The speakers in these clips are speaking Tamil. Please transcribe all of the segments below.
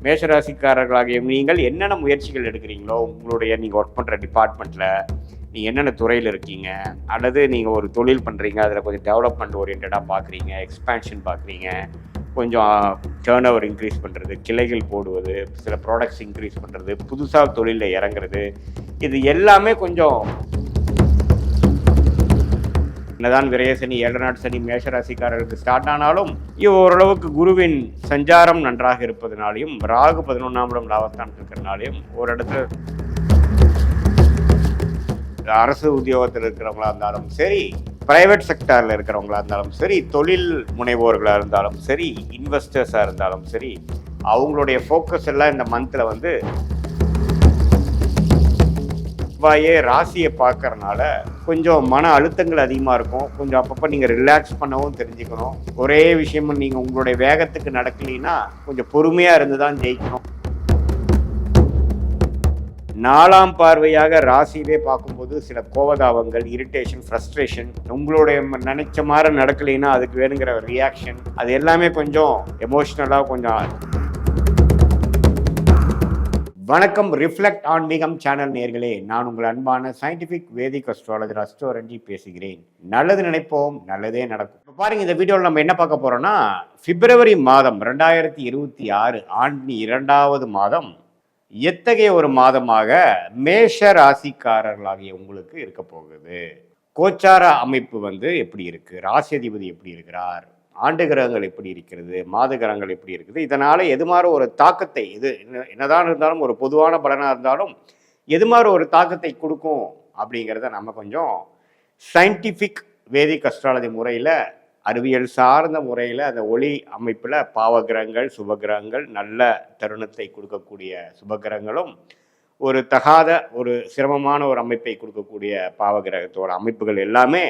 மேஷராசிக்காரர்களாகிய நீங்கள் என்னென்ன முயற்சிகள் எடுக்கிறீங்களோ உங்களுடைய நீங்கள் ஒர்க் பண்ணுற டிபார்ட்மெண்ட்டில் நீங்கள் என்னென்ன துறையில் இருக்கீங்க, அல்லது நீங்கள் ஒரு தொழில் பண்ணுறீங்க, அதில் கொஞ்சம் டெவலப்மெண்ட் ஓரியன்டாக பார்க்குறீங்க, எக்ஸ்பேன்ஷன் பார்க்குறீங்க, கொஞ்சம் டேர்ன் ஓவர் இன்க்ரீஸ் பண்ணுறது, கிளைகள் போடுவது, சில ப்ராடக்ட்ஸ் இன்க்ரீஸ் பண்ணுறது, புதுசாக தொழிலில் இறங்குறது, இது எல்லாமே கொஞ்சம் என்னதான் விரயசனி 7 நாட் சனி மேஷராசிக்காரர்களுக்கு ஸ்டார்ட் ஆனாலும் ஓரளவுக்கு குருவின் சஞ்சாரம் நன்றாக இருப்பதனாலையும் ராகு 11ஆம் இடம் லாபஸ்தானத்தில் இருக்கிறனாலையும் ஒரு இடத்துல அரசு உத்தியோகத்தில் இருக்கிறவங்களா இருந்தாலும் சரி, பிரைவேட் செக்டாரில் இருக்கிறவங்களா இருந்தாலும் சரி, தொழில் முனைவோர்களாக இருந்தாலும் சரி, இன்வெஸ்டர்ஸாக இருந்தாலும் சரி, அவங்களுடைய ஃபோக்கஸ் எல்லாம் இந்த மந்தில் வந்து செவ்வாயே ராசியை பார்க்கறனால கொஞ்சம் மன அழுத்தங்கள் அதிகமாக இருக்கும். கொஞ்சம் அப்பப்போ நீங்கள் ரிலாக்ஸ் பண்ணவும் தெரிஞ்சுக்கணும். ஒரே விஷயமும் நீங்கள் உங்களுடைய வேகத்துக்கு நடக்கலைன்னா கொஞ்சம் பொறுமையாக இருந்து தான் ஜெயிக்கணும். 4ஆம் பார்வையாக ராசியிலே பார்க்கும்போது சில கோபதாபங்கள், இரிட்டேஷன், ஃப்ரஸ்ட்ரேஷன், உங்களுடைய நினைச்ச மாதிரி நடக்கலைன்னா அதுக்கு வேணுங்கிற ரியாக்ஷன், அது எல்லாமே கொஞ்சம் எமோஷ்னலாக கொஞ்சம். வணக்கம், ரிஃப்ளெக்ட் ஆன்மீகம் சேனல் நேயர்களே, நான் உங்கள் அன்பான சயின்டிஃபிக் வேதிக் அஸ்ட்ராலஜர் அஸ்ட்ரோரஞ்சி பேசுகிறேன். நல்லது நினைப்போம், நல்லதே நடக்கும். இப்போ பாருங்க, இந்த வீடியோவில் நம்ம என்ன பார்க்க போறோம்னா, பிப்ரவரி மாதம் 2026 ஆண்டின் 2வது மாதம் எத்தகைய ஒரு மாதமாக மேஷ ராசிக்காரர்களாகிய உங்களுக்கு இருக்க போகுது. கோச்சார அமைப்பு வந்து எப்படி இருக்கு, ராசி அதிபதி எப்படி இருக்கிறார், ஆண்டு கிரகங்கள் எப்படி இருக்கிறது, மாத கிரகங்கள் எப்படி இருக்குது, இதனால எது மாதிரி ஒரு தாக்கத்தை, இது என்னதான் இருந்தாலும் ஒரு பொதுவான பலனாக இருந்தாலும் எது மாதிரி ஒரு தாக்கத்தை கொடுக்கும் அப்படிங்கிறத நம்ம கொஞ்சம் சயின்டிஃபிக் வேதிக் அஸ்ட்ராலஜி முறையில், அறிவியல் சார்ந்த முறையில், அந்த ஒளி அமைப்பில் பாவகிரகங்கள், சுபகிரகங்கள், நல்ல தருணத்தை கொடுக்கக்கூடிய சுபகிரகங்களும், ஒரு தகாத ஒரு சிரமமான ஒரு அமைப்பை கொடுக்கக்கூடிய பாவகிரகத்தோட அமைப்புகள் எல்லாமே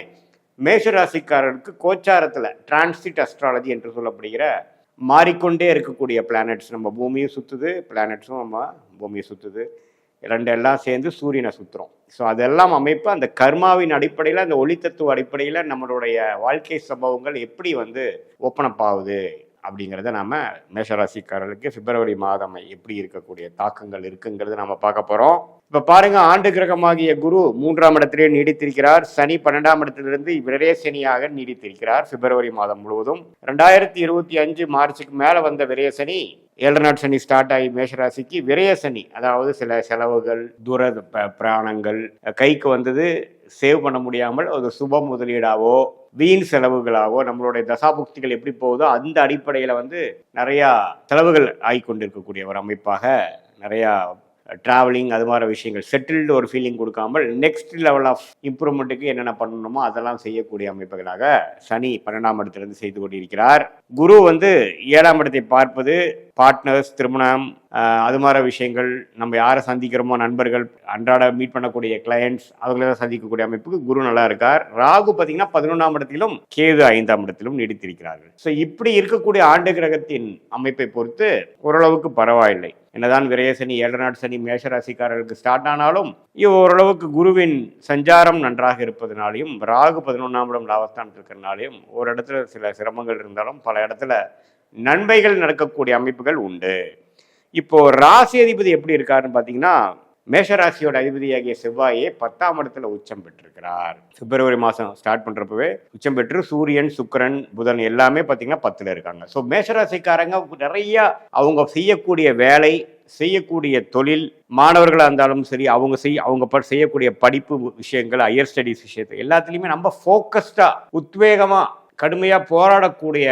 மேஷராசிக்காரருக்கு கோச்சாரத்தில் டிரான்சிட் அஸ்ட்ராலஜி என்று சொல்லப்படுகிற மாறிக்கொண்டே இருக்கக்கூடிய பிளானட்ஸ், நம்ம பூமியும் சுற்றுது, பிளானட்ஸும் நம்ம பூமியை சுற்றுது, எல்லாம் சேர்ந்து சூரியனை சுற்றுறோம். ஸோ அதெல்லாம் அமைப்பு அந்த கர்மாவின் அடிப்படையில், அந்த ஒளித்தத்துவ அடிப்படையில் நம்மளுடைய வாழ்க்கை சம்பவங்கள் எப்படி வந்து ஓப்பன் அப் ஆகுது அப்படிங்கிறத நம்ம மேஷராசிக்காரர்களுக்கு பிப்ரவரி மாதம் எப்படி இருக்கக்கூடிய தாக்கங்கள் இருக்குங்கிறத நம்ம பார்க்க போகிறோம். இப்போ பாருங்க, ஆண்டு கிரகமாகிய குரு 3ஆம் இடத்திலே நீடித்திருக்கிறார். சனி 12ஆம் இடத்திலிருந்து விரயசனியாக நீடித்திருக்கிறார் பிப்ரவரி மாதம் முழுவதும். 2025 மார்ச்சுக்கு மேலே வந்த விரயசனி 7 நாட் சனி ஸ்டார்ட் ஆகி மேஷராசிக்கு விரயசனி, அதாவது சில செலவுகள், தூர பிராணங்கள், கைக்கு வந்தது சேவ் பண்ண முடியாமல் ஒரு சுப முதலீடாவோ வீண் செலவுகளாகவோ நம்மளுடைய தசாபுக்திகள் எப்படி போகுதோ அந்த அடிப்படையில் வந்து நிறையா செலவுகள் ஆகிக்கொண்டிருக்கக்கூடிய ஒரு அமைப்பாக, நிறையா ட்ராவலிங், அது மாதிரி விஷயங்கள், செட்டில்டு ஒரு ஃபீலிங் கொடுக்காமல் நெக்ஸ்ட் லெவல் ஆஃப் இம்ப்ரூவ்மெண்ட்டுக்கு என்னென்ன பண்ணணுமோ அதெல்லாம் செய்யக்கூடிய அமைப்புகளாக சனி 12ஆம் இடத்திலிருந்து செய்து கொண்டிருக்கிறார். குரு வந்து 7ஆம் இடத்தை பார்ப்பது பார்ட்னர்ஸ், திருமணம், அது மாதிரி விஷயங்கள், நம்ம யாரை சந்திக்கிறோமோ நண்பர்கள், அன்றாட மீட் பண்ணக்கூடிய கிளையண்ட்ஸ், அவங்களெல்லாம் சந்திக்கக்கூடிய அமைப்புக்கு குரு நல்லா இருக்கார். ராகு பார்த்தீங்கன்னா 11ஆம் இடத்திலும் கேது 5ஆம் இடத்திலும் நீடித்திருக்கிறார்கள். ஸோ இப்படி இருக்கக்கூடிய ஆண்டு கிரகத்தின் அமைப்பை பொறுத்து ஓரளவுக்கு பரவாயில்லை. என்னதான் விரயசனி 7 நாட் சனி மேஷராசிக்காரர்களுக்கு ஸ்டார்ட் ஆனாலும் ஓரளவுக்கு குருவின் சஞ்சாரம் நன்றாக இருப்பதனாலையும் ராகு 11ஆம் இடம் லாபஸ்தானத்தில் இருக்கிறனாலையும் ஒரு இடத்துல சில சிரமங்கள் இருந்தாலும் பல இடத்துல நன்மைகள் நடக்கக்கூடிய அமைப்புகள் உண்டு. இப்போ ராசி அதிபதி எப்படி இருக்காருன்னு பார்த்தீங்கன்னா, மேஷராசியோட அதிபதியாகிய செவ்வாயே 10ஆம் இடத்துல உச்சம் பெற்றிருக்கிறார். பிப்ரவரி மாதம் ஸ்டார்ட் பண்ணுறப்பவே உச்சம் பெற்று சூரியன், சுக்கிரன், புதன் எல்லாமே பார்த்தீங்கன்னா 10ல் இருக்காங்க. ஸோ மேஷராசிக்காரங்க நிறைய அவங்க செய்யக்கூடிய வேலை, செய்யக்கூடிய தொழில், மாணவர்களாக இருந்தாலும் சரி, அவங்க செய்யக்கூடிய படிப்பு விஷயங்கள், ஹையர் ஸ்டடீஸ் விஷயத்தை எல்லாத்துலேயுமே நம்ம ஃபோக்கஸ்டாக, உத்வேகமாக, கடுமையாக போராடக்கூடிய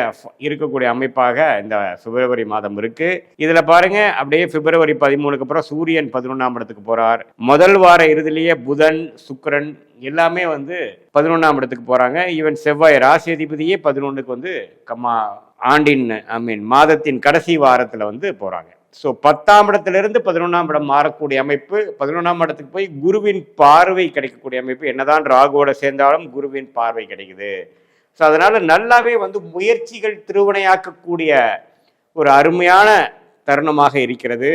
இருக்கக்கூடிய அமைப்பாக இந்த பிப்ரவரி மாதம் இருக்கு. இதில் பாருங்க, அப்படியே பிப்ரவரி 13க்கு அப்புறம் சூரியன் 11ஆம் இடத்துக்கு போறார். முதல் வார இறுதியிலேயே புதன், சுக்கிரன் எல்லாமே வந்து 11ஆம் இடத்துக்கு போறாங்க. ஈவன் செவ்வாய் ராசி அதிபதியே 11க்கு வந்து ஆண்டின் மாதத்தின் கடைசி வாரத்தில் வந்து போறாங்க. ஸோ 10ஆம் இடத்திலிருந்து 11ஆம் இடம் மாறக்கூடிய அமைப்பு, 11ஆம் இடத்துக்கு போய் குருவின் பார்வை கிடைக்கக்கூடிய அமைப்பு. என்னதான் ராகுவோட சேர்ந்தாலும் குருவின் பார்வை கிடைக்குது. ஸோ அதனால் நல்லாவே வந்து முயற்சிகள் திருவினையாக்கக்கூடிய ஒரு அருமையான தருணமாக இருக்கிறது.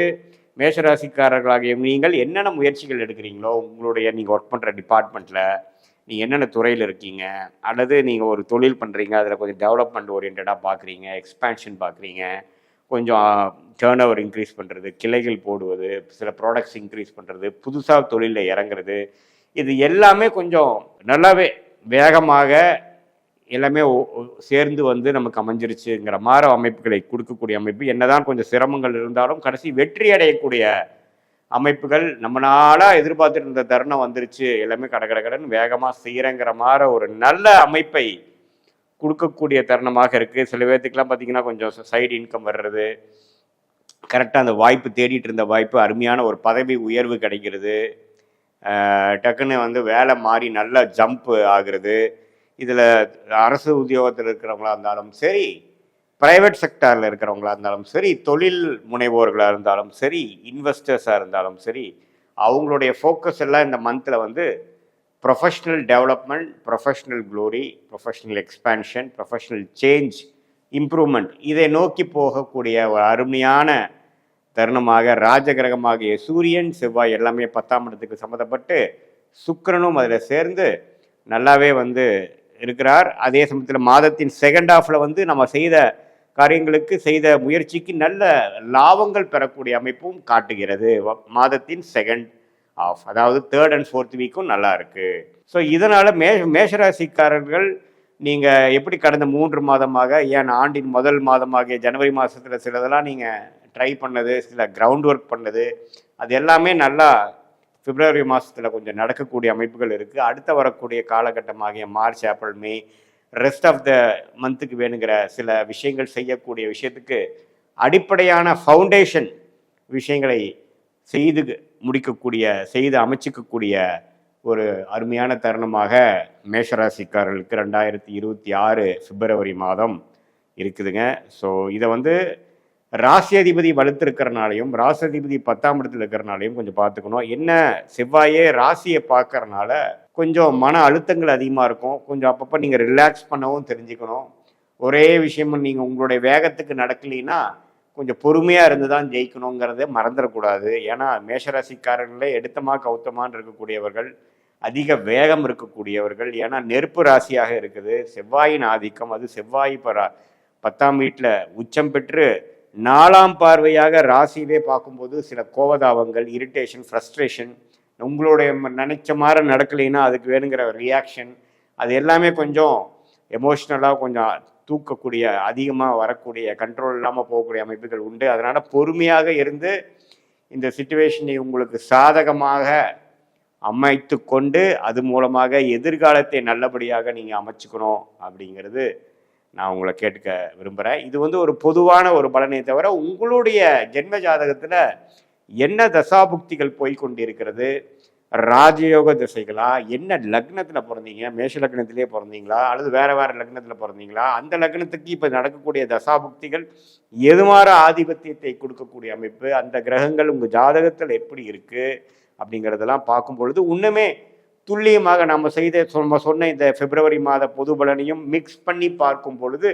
மேஷராசிக்காரர்களாகிய நீங்கள் என்னென்ன முயற்சிகள் எடுக்கிறீங்களோ உங்களுடைய நீங்கள் ஒர்க் பண்ணுற டிபார்ட்மெண்ட்டில், நீங்கள் என்னென்ன துறையில் இருக்கீங்க, அல்லது நீங்கள் ஒரு தொழில் பண்ணுறீங்க, அதில் கொஞ்சம் டெவலப்மெண்ட் ஓரியன்டாக பார்க்குறீங்க, எக்ஸ்பேன்ஷன் பார்க்குறீங்க, கொஞ்சம் டேர்ன் ஓவர் இன்க்ரீஸ் பண்ணுறது, கிளைகள் போடுவது, சில ப்ராடக்ட்ஸ் இன்க்ரீஸ் பண்ணுறது, புதுசாக தொழிலில் இறங்குறது, இது எல்லாமே கொஞ்சம் நல்லாவே வேகமாக எல்லாமே சேர்ந்து வந்து நமக்கு அமைஞ்சிருச்சுங்கிற மாதிரி அமைப்புகளை கொடுக்கக்கூடிய அமைப்பு. என்னதான் கொஞ்சம் சிரமங்கள் இருந்தாலும் கடைசி வெற்றி அடையக்கூடிய அமைப்புகள் நம்மளால எதிர்பார்த்துட்டு இருந்த தருணம் வந்துருச்சு, எல்லாமே கடகடன்னு வேகமாக செய்கிறங்கிற மாதிரி ஒரு நல்ல அமைப்பை கொடுக்கக்கூடிய தருணமாக இருக்குது. சில பேர்த்துக்கெல்லாம் பார்த்தீங்கன்னா கொஞ்சம் சைடு இன்கம் வர்றது, கரெக்டாக அந்த வாய்ப்பு தேடிட்டு இருந்த வாய்ப்பு, அருமையான ஒரு பதவி உயர்வு கிடைக்கிறது, டக்குன்னு வந்து வேலை மாறி நல்லா ஜம்ப் ஆகுறது. இதில் அரசு உத்தியோகத்தில் இருக்கிறவங்களா இருந்தாலும் சரி, ப்ரைவேட் செக்டாரில் இருக்கிறவங்களா இருந்தாலும் சரி, தொழில் முனைவோர்களாக இருந்தாலும் சரி, இன்வெஸ்டர்ஸாக இருந்தாலும் சரி, அவங்களுடைய ஃபோக்கஸ் எல்லாம் இந்த மந்தில் வந்து professional development, professional glory, professional expansion, professional change, improvement, இதை நோக்கி போகக்கூடிய ஒரு அருமையான தருணமாக ராஜகிரகமாகிய சூரியன் செவ்வாய் எல்லாமே 10ஆம் இடத்துக்கு சம்மந்தப்பட்டு சுக்கிரனும் அதில் சேர்ந்து நல்லாவே வந்து இருக்கிறார். அதே சமயத்தில் மாதத்தின் செகண்ட் ஹாஃபில் வந்து நம்ம செய்த காரியங்களுக்கு செய்த முயற்சிக்கு நல்ல லாபங்கள் பெறக்கூடிய அமைப்பும் காட்டுகிறது. மாதத்தின் செகண்ட் ஆஃப், அதாவது 3rd and 4th வீக்கும் நல்லா இருக்கு. ஸோ இதனால் மேஷராசிக்காரர்கள் நீங்கள் எப்படி கடந்த 3 மாதமாக, ஏன் ஆண்டின் முதல் மாதமாகிய ஜனவரி மாதத்தில் சிலதெல்லாம் நீங்கள் ட்ரை பண்ணது, சில கிரவுண்ட் ஒர்க் பண்ணது, அது எல்லாமே நல்லா பிப்ரவரி மாதத்தில் கொஞ்சம் நடக்கக்கூடிய அமைப்புகள் இருக்குது. அடுத்த வரக்கூடிய காலகட்டமாகிய March, April, May, rest of the மந்த்துக்கு வேணுங்கிற சில விஷயங்கள் செய்யக்கூடிய விஷயத்துக்கு அடிப்படையான ஃபவுண்டேஷன் விஷயங்களை செய்து முடிக்கக்கூடிய, செய்து அமைச்சிக்கக்கூடிய ஒரு அருமையான தருணமாக மேஷராசிக்காரர்களுக்கு 2026 பிப்ரவரி மாதம் இருக்குதுங்க. ஸோ இதை வந்து ராசி அதிபதி வலுத்திருக்கிறனாலையும் ராசி அதிபதி 10ஆம் இடத்துல இருக்கிறனாலையும் கொஞ்சம் பார்த்துக்கணும். என்ன செவ்வாயே ராசியை பார்க்கறனால கொஞ்சம் மன அழுத்தங்கள் அதிகமாக இருக்கும். கொஞ்சம் அப்பப்போ நீங்கள் ரிலாக்ஸ் பண்ணவும் தெரிஞ்சுக்கணும். ஒரே விஷயமும் நீங்கள் உங்களுடைய வேகத்துக்கு நடக்கலைன்னா கொஞ்சம் பொறுமையாக இருந்து தான் ஜெயிக்கணுங்கிறத மறந்துடக்கூடாது. ஏன்னா மேஷராசிக்காரர்களே எடுத்தமா கவுத்தமான்னு இருக்கக்கூடியவர்கள், அதிக வேகம் இருக்கக்கூடியவர்கள். ஏன்னா நெருப்பு ராசியாக இருக்குது, செவ்வாயின் ஆதிக்கம். அது செவ்வாய் 10ஆம் வீட்டில் உச்சம் பெற்று 4ஆம் பார்வையாக ராசியிலே பார்க்கும்போது சில கோபதாபங்கள், இரிட்டேஷன், ஃப்ரஸ்ட்ரேஷன், உங்களுடைய நினைச்ச மாதிரி நடக்கலைன்னா அதுக்கு வேணுங்கிற ரியாக்ஷன், அது எல்லாமே கொஞ்சம் எமோஷ்னலாக கொஞ்சம் தூக்கக்கூடிய, அதிகமாக வரக்கூடிய, கண்ட்ரோல் இல்லாமல் போகக்கூடிய அமைப்புகள் உண்டு. அதனால் பொறுமையாக இருந்து இந்த சிச்சுவேஷனை உங்களுக்கு சாதகமாக அமைத்து கொண்டு அது மூலமாக எதிர்காலத்தை நல்லபடியாக நீங்கள் அமைச்சுக்கணும் அப்படிங்கிறது நான் உங்களை கேட்க விரும்புகிறேன். இது வந்து ஒரு பொதுவான ஒரு பலனை தவிர உங்களுடைய ஜென்ம ஜாதகத்தில் என்ன தசாபுக்திகள் போய்கொண்டிருக்கிறது, ராஜயோக திசைகளா, என்ன லக்னத்தில் பிறந்தீங்க, மேஷ லக்னத்திலே பிறந்தீங்களா அல்லது வேறு வேறு லக்னத்தில் பிறந்தீங்களா, அந்த லக்னத்துக்கு இப்போ நடக்கக்கூடிய தசாபுக்திகள் எது மாதிரி ஆதிபத்தியத்தை கொடுக்கக்கூடிய அமைப்பு, அந்த கிரகங்கள் உங்கள் ஜாதகத்தில் எப்படி இருக்குது அப்படிங்கிறதெல்லாம் பார்க்கும் பொழுது இன்னுமே துல்லியமாக நம்ம சொன்ன இந்த பிப்ரவரி மாத பொது பலனையும் மிக்ஸ் பண்ணி பார்க்கும் பொழுது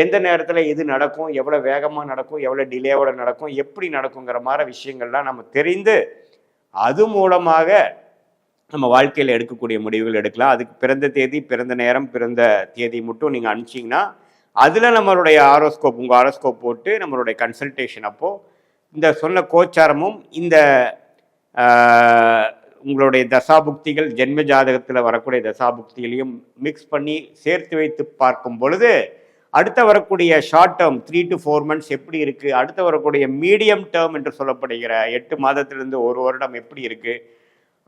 எந்த நேரத்தில் எது நடக்கும், எவ்வளோ வேகமாக நடக்கும், எவ்வளோ டிலேவோட நடக்கும், எப்படி நடக்குங்கிற மாதிரி விஷயங்கள்லாம் நம்ம தெரிந்து அது மூலமாக நம்ம வாழ்க்கையில் எடுக்கக்கூடிய முடிவுகள் எடுக்கலாம். அதுக்கு பிறந்த தேதி, பிறந்த நேரம், பிறந்த தேதி மட்டும் நீங்கள் அனுப்பிச்சிங்கன்னா அதில் நம்மளுடைய ஆரோஸ்கோப், உங்கள் ஆரோஸ்கோப் போட்டு நம்மளுடைய கன்சல்டேஷன் அப்போது இந்த சொன்ன கோச்சாரமும் இந்த உங்களுடைய தசாபுக்திகள், ஜென்ம ஜாதகத்தில் வரக்கூடிய தசாபுக்திகளையும் மிக்ஸ் பண்ணி சேர்த்து வைத்து பார்க்கும் பொழுது அடுத்த வரக்கூடிய ஷார்ட் டேர்ம் 3 to 4 months எப்படி இருக்குது, அடுத்த வரக்கூடிய மீடியம் டேர்ம் என்று சொல்லப்படுகிற 8 மாதத்திலிருந்து 1 வருடம் எப்படி இருக்குது,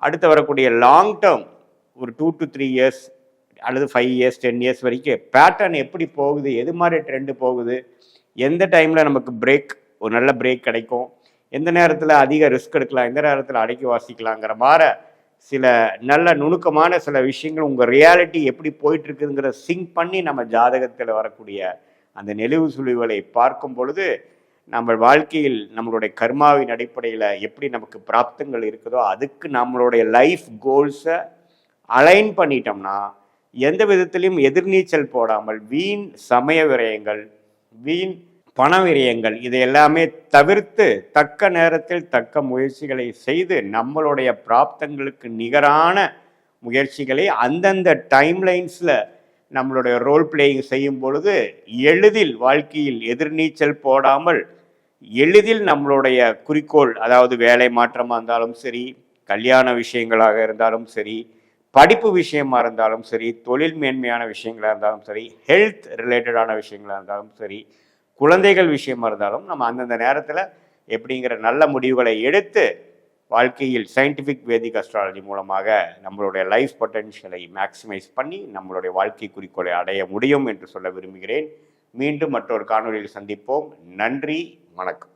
அடுத்து வரக்கூடிய லாங் டேர்ம் ஒரு 2 to 3 years அல்லது 5 years 10 years வரைக்கும் பேட்டர்ன் எப்படி போகுது, எது மாதிரி ட்ரெண்டு போகுது, எந்த டைமில் நமக்கு பிரேக், ஒரு நல்ல பிரேக் கிடைக்கும், எந்த நேரத்தில் அதிக ரிஸ்க் எடுக்கலாம், எந்த நேரத்தில் அடக்கி வாசிக்கலாங்கிற மாதிரி சில நல்ல நுணுக்கமான சில விஷயங்கள் உங்கள் ரியாலிட்டி எப்படி போயிட்டுருக்குங்கிற சிங்க் பண்ணி நம்ம ஜாதகத்தில் வரக்கூடிய அந்த நெளிவு சுழிவுகளை பார்க்கும் பொழுது நம்ம வாழ்க்கையில் நம்மளுடைய கர்மாவின் அடிப்படையில் எப்படி நமக்கு பிராப்தங்கள் இருக்குதோ அதுக்கு நம்மளுடைய லைஃப் கோல்ஸை அலைன் பண்ணிட்டோம்னா எந்த விதத்திலையும் எதிர்நீச்சல் போடாமல் வீண் சமய விரயங்கள், வீண் பண விரயங்கள் இதை எல்லாமே தவிர்த்து தக்க நேரத்தில் தக்க முயற்சிகளை செய்து நம்மளுடைய பிராப்தங்களுக்கு நிகரான முயற்சிகளை அந்தந்த டைம்லைன்ஸில் நம்மளுடைய ரோல் பிளேயிங் செய்யும் பொழுது எளிதில் வாழ்க்கையில் எதிர்நீச்சல் போடாமல் எளிதில் நம்மளுடைய குறிக்கோள், அதாவது வேலை மாற்றமாக இருந்தாலும் சரி, கல்யாண விஷயங்களாக இருந்தாலும் சரி, படிப்பு விஷயமா இருந்தாலும் சரி, தொழில் மேன்மையான விஷயங்களாக இருந்தாலும் சரி, ஹெல்த் ரிலேட்டடான விஷயங்களாக இருந்தாலும் சரி, குழந்தைகள் விஷயமா இருந்தாலும் நம்ம அந்தந்த நேரத்தில் எப்படிங்கிற நல்ல முடிவுகளை எடுத்து வாழ்க்கையில் சயின்டிஃபிக் வேதிக் அஸ்ட்ராலஜி மூலமாக நம்மளுடைய லைஃப் பொட்டென்ஷியலை மேக்சிமைஸ் பண்ணி நம்மளுடைய வாழ்க்கை குறிக்கோளை அடைய முடியும் என்று சொல்ல விரும்புகிறேன். மீண்டும் மற்றொரு காணொலியில் சந்திப்போம். நன்றி, வணக்கம்.